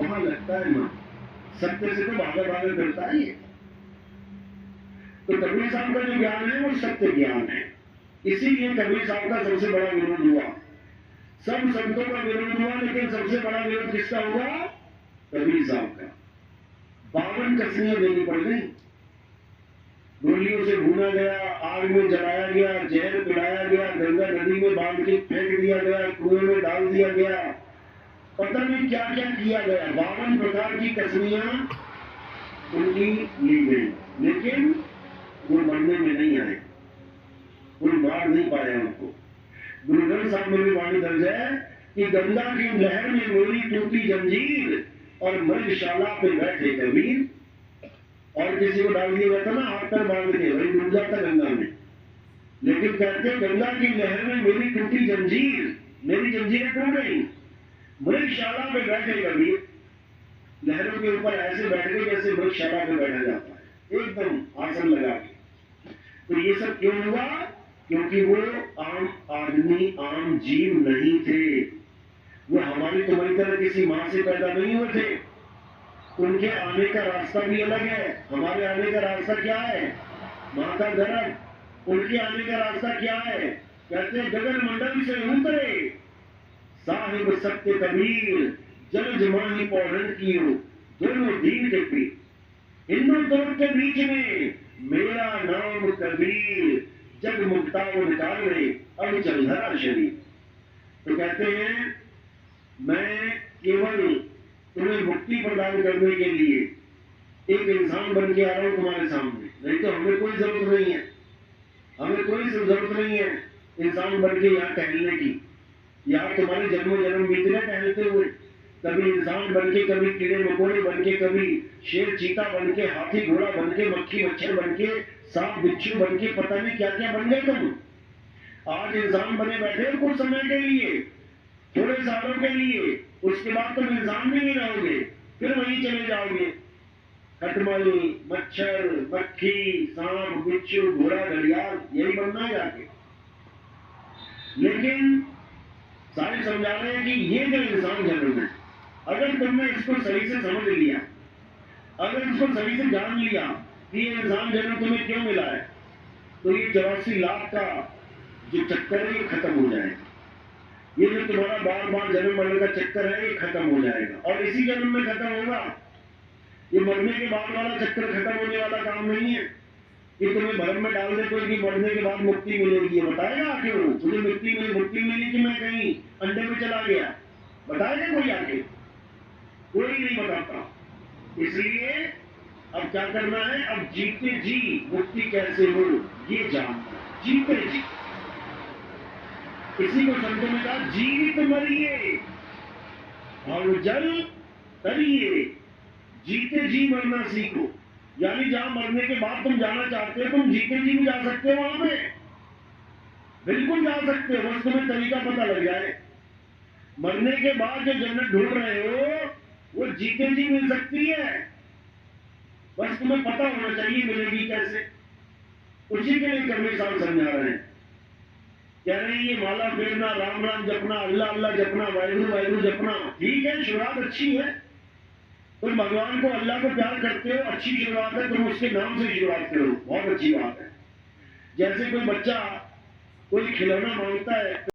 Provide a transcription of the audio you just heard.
वहां लगता है मन, सत्य से तो भागा भागा करता है ये। तो कबीर साहब का जो ज्ञान है वो सत्य ज्ञान है। इसीलिए कबीर साहब का सबसे बड़ा विरोध हुआ। सब संतों का विरोध हुआ, लेकिन सबसे बड़ा विरोध किसका हुआ? कबीर साहब का। 52 कसनियां देनी पड़ गई, गोलियों से भूना गया, आग में जलाया गया, जहर पिलाया गया, गंगा नदी में बांध के फेंक दिया गया, कुएं में डाल दिया गया, पता नहीं क्या क्या किया गया। 52 प्रकार की कसनियां उनकी ली गई, लेकिन वो मरने में नहीं आए, कोई मार नहीं पाया उनको। गुरु ग्रंथ साहब में भी वाणी दर्ज है कि गंगा की लहर में मेरी टूटी जंजीर और मृगशाला पे बैठे कबीर। और किसी को डाल दिया जाता ना हाथ पर बांध के, वही डूब जाता गंगा में। लेकिन कहते गंगा की लहर में मेरी टूटी जंजीर, मेरी जंजीरें टूट गई, मृगशाला पे बैठे कबीर। लहरों के ऊपर ऐसे बैठ गए जैसे मृगशाला पे बैठा जाता है, एकदम आसन लगा के। तो ये सब क्यों हुआ? क्योंकि वो आम आदमी, आम जीव नहीं थे। वो हमारी तुम्हारी तरह किसी मां से पैदा नहीं हुए थे। उनके आने का रास्ता भी अलग है। हमारे आने का रास्ता क्या है? मां का गर्भ। उनके आने का रास्ता क्या है? कहते हैं गगन मंडल से उतरे साहिब सत्य कबीर, जल जमानी पौधन कियो दोनों दीन के पीर। हिंदू धर्म के बीच में मेरा नाम कबीर, जग मुक्ता वो निकाल रहे अब चलधरा शरीर। तो कहते हैं मैं केवल तुम्हें मुक्ति प्रदान करने के लिए एक इंसान बन के आ रहा हूं तुम्हारे सामने, नहीं तो हमें कोई जरूरत नहीं है। हमें कोई जरूरत नहीं है इंसान बन के यहाँ टहलने की। यहाँ तुम्हारे जन्म जन्म बीत गए टहलते हुए, कभी इंसान बन के, कभी कीड़े मकोड़े बन के, कभी शेर चीता बन के, हाथी घोड़ा बन के, मक्खी मच्छर बन के, सांप बिच्छू बन के, पता नहीं क्या क्या बन गए तुम। आज इंसान बने बैठे हो कुछ समय के लिए, थोड़े सालों के लिए, उसके बाद तुम इंसान भी नहीं रहोगे, फिर वहीं चले जाओगे। खटमली, मच्छर, मक्खी, सांप बिच्छू, घोड़ा घड़ियाल, यही बनना है जाके। लेकिन सारे समझा रहे हैं कि ये जो इंसान जन्म है, अगर तुमने इसको सही से समझ लिया, अगर इसको सही से जान लिया कि ये इंसान जन्म तुम्हें क्यों मिला है, तो ये 84 लाख का जो चक्कर है ये खत्म हो जाएगा। ये जो तुम्हारा बार बार जन्म मरने का चक्कर है ये खत्म हो जाएगा, और इसी जन्म में खत्म होगा। ये मरने के बाद वाला चक्कर खत्म होने वाला काम नहीं है कि तुम्हें भरम में डाल दे कोई कि मरने के बाद मुक्ति मिलेगी। ये बताएगा क्यों मुझे मुक्ति मिली कि मैं कहीं अंडे में चला गया? बताएगा कोई आके? कोई नहीं बताता। इसलिए अब क्या करना है? अब जीते जी मुक्ति कैसे हो ये जानना, जीते जी। इसी को संतों ने कहा जीवित मरिए और जल तरिए, जीते जी मरना सीखो। यानी जहां मरने के बाद तुम जाना चाहते हो, तुम जीते जी भी जा सकते हो वहां पे, बिल्कुल जा सकते हो, बस तुम्हें तरीका पता लग जाए। मरने के बाद जो जन्नत ढूंढ रहे हो वो जीते जी मिल सकती है, बस तुम्हें पता होना चाहिए मिलेगी कैसे। उसी के लिए कबीर साहब समझा रहे हैं, कह रहे हैं ये माला फेरना, राम राम जपना, अल्लाह अल्लाह जपना, वाहिगुरु वाहिगुरु जपना ठीक है, शुरुआत अच्छी है। तुम भगवान को, अल्लाह को प्यार करते हो, अच्छी शुरुआत है, तुम उसके नाम से शुरुआत करो, बहुत अच्छी बात है। जैसे कोई बच्चा कोई खिलौना मांगता है